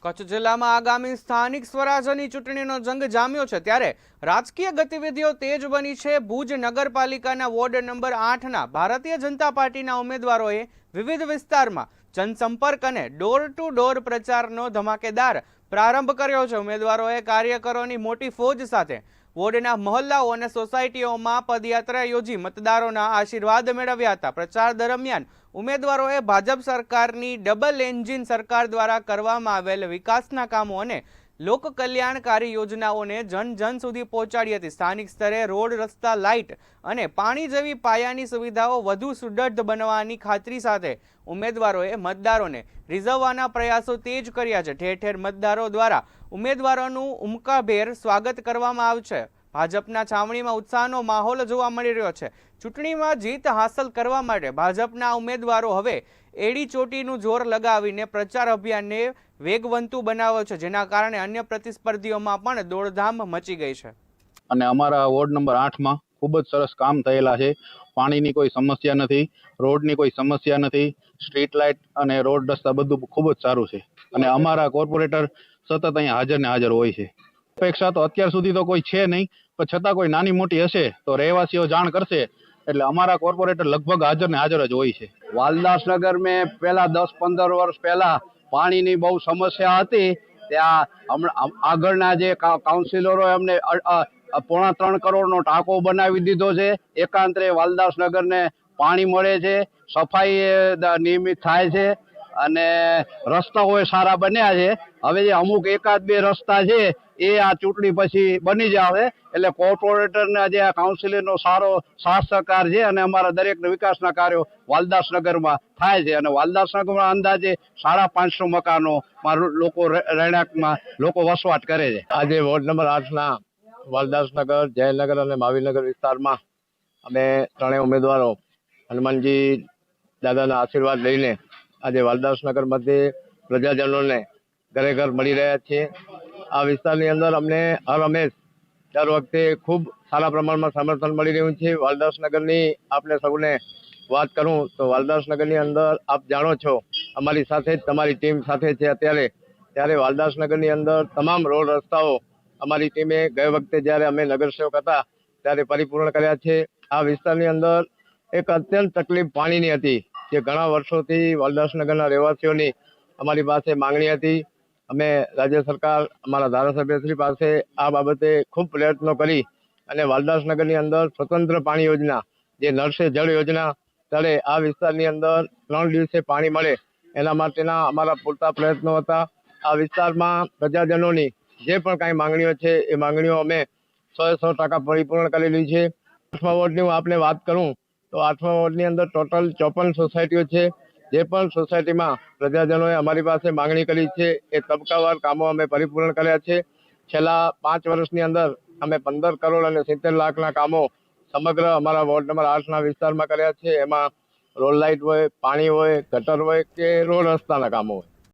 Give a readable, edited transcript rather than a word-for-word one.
કચ્છ જિલ્લામાં આગામી સ્થાનિક સ્વરાજ્યની ચૂંટણીનો જંગ જામ્યો છે ત્યારે રાજકીય ગતિવિધિઓ તેજ બની છે। ભુજ નગરપાલિકાના વોર્ડ નંબર 8ના ભારતીય જનતા પાર્ટીના ઉમેદવારોએ વિવિધ વિસ્તારમાં જનસંપર્ક અને ડોર ટુ ડોર પ્રચારનો ધમાકેદાર પ્રારંભ કર્યો છે। ઉમેદવારોએ કાર્યકરોની મોટી ફોજ સાથે વોર્ડના મહોલ્લાઓ અને સોસાયટીઓમાં પદયાત્રા યોજી મતદારોના આશીર્વાદ મેળવ્યા હતા। પ્રચાર દરમિયાન ઉમેદવારોએ ભાજપ સરકારની ડબલ એન્જિન સરકાર દ્વારા કરવામાં આવેલ વિકાસના કામો અને લોક કલ્યાણકારી યોજનાઓને જન જન સુધી પહોંચાડી હતી। સ્થાનિક સ્તરે રોડ, રસ્તા, લાઇટ અને પાણી જેવી પાયાની સુવિધાઓ વધુ સુદૃઢ બનવાની ખાતરી સાથે ઉમેદવારોએ મતદારોને રીઝવવાના પ્રયાસો તેજ કર્યા છે। ઠેર ઠેર મતદારો દ્વારા ઉમેદવારોનું ઉમળકાભેર સ્વાગત કરવામાં આવશે। ભાજપના છાવણીમાં ઉત્સાહનો માહોલ જોવા મળી રહ્યો છે। ચૂંટણીમાં જીત હાંસલ કરવા માટે ભાજપના ઉમેદવારો હવે એડી ચોટીનું જોર લગાવીને પ્રચાર અભિયાનને વેગવંતુ બનાવ્યો છે, જેના કારણે અન્ય પ્રતિસ્પર્ધીઓમાં પણ દોડધામ મચી ગઈ છે। અને અમારા વોર્ડ નંબર 8માં ખૂબ જ સરસ કામ થયેલા છે। પાણીની કોઈ સમસ્યા નથી, રોડની કોઈ સમસ્યા નથી, સ્ટ્રીટ લાઇટ અને રોડ રસ્તા બધું ખૂબ જ સારું છે અને અમારા કોર્પોરેટર સતત અહીંયા હાજર ને હાજર હોય છે। અપેક્ષા તો અત્યાર સુધી તો કોઈ છે નહીં, પણ છતાં કોઈ નાની મોટી હશે તો રહેવાસીઓ જાણ કરશે, એટલે અમારા કોર્પોરેટર લગભગ હાજર ને હાજર જ હોય છે। વાલદાસનગર में પહેલા 10-15 વર્ષ પહેલા પાણીની બહુ સમસ્યા હતી। ત્યાં હમણાં આગળના જે કાઉન્સિલરોએ અમને 3.25 કરોડનો ટાંકો બનાવી દીધો છે। એકાંતરે વાલદાસનગરને પાણી મળે છે, સફાઈ નિયમિત થાય છે અને રસ્તાઓ સારા બન્યા છે। હવે જે અમુક એકાદ બે રસ્તા છે એ આ ચૂંટણી પછી બની જાવે, એટલે કોર્પોરેટરના જે આ કાઉન્સિલરનો સારો સાથ સહકાર છે અને અમારા દરેક વિકાસના કાર્યો વાલદાસનગરમાં થાય છે અને વાલદાસનગરમાં અંદાજે 550 મકાનોમાં લોકો રહેણાંકમાં લોકો વસવાટ કરે છે। આજે વોર્ડ નંબર 8ના વાલદાસનગર, જયનગર અને મહાવીરનગર વિસ્તારમાં અમે ત્રણેય ઉમેદવારો હનુમાનજી દાદાના આશીર્વાદ લઈને આજે વાલદાસનગર મધ્યે પ્રજાજનોને ઘરે ઘર મળી રહ્યા છીએ। આ વિસ્તારની અંદર અમને હર હંમેશ દર વખતે ખૂબ સારા પ્રમાણમાં સમર્થન મળી રહ્યું છે। વાલદાસનગરની આપણે સૌને વાત કરું તો વાલદાસનગરની અંદર આપ જાણો છો અમારી સાથે જ તમારી ટીમ સાથે છે અત્યારે, ત્યારે વાલદાસનગરની અંદર તમામ રોડ રસ્તાઓ અમારી ટીમે ગઈ વખતે જ્યારે અમે નગરસેવક હતા ત્યારે પરિપૂર્ણ કર્યા છે। આ વિસ્તારની અંદર એક અત્યંત તકલીફ પાણીની હતી, જે ઘણા વર્ષોથી વાલદાસનગરના રહેવાસીઓની અમારી પાસે માંગણી હતી। અમે રાજ્ય સરકાર, અમારા ધારાસભ્યશ્રી પાસે આ બાબતે ખૂબ પ્રયત્નો કરી અને વાલદાસનગરની અંદર સ્વતંત્ર પાણી યોજના, જે નળ સે જળ યોજના તળે આ વિસ્તારની અંદર 3 દિવસે પાણી મળે એના માટેના અમારા પૂરતા પ્રયત્નો હતા। આ વિસ્તારમાં પ્રજાજનોની જે પણ કાંઈ માંગણીઓ છે એ માંગણીઓ અમે 100% પરિપૂર્ણ કરેલી છે। 8મા વોર્ડની હું આપને વાત કરું તો 8મા વોર્ડની અંદર ટોટલ 54 સોસાયટીઓ છે। જે પણ સોસાયટીમાં પ્રજાજનોએ અમારી પાસે માંગણી કરી છે એ તબક્કાવાર કામો અમે પરિપૂર્ણ કર્યા છે। છેલ્લા 5 વર્ષની અંદર અમે 15 કરોડ અને 70 લાખના કામો સમગ્ર અમારા વોર્ડ નંબર 8ના વિસ્તારમાં કર્યા છે। એમાં રોડ લાઇટ હોય, પાણી હોય, ગટર હોય કે રોડ રસ્તાના કામો હોય।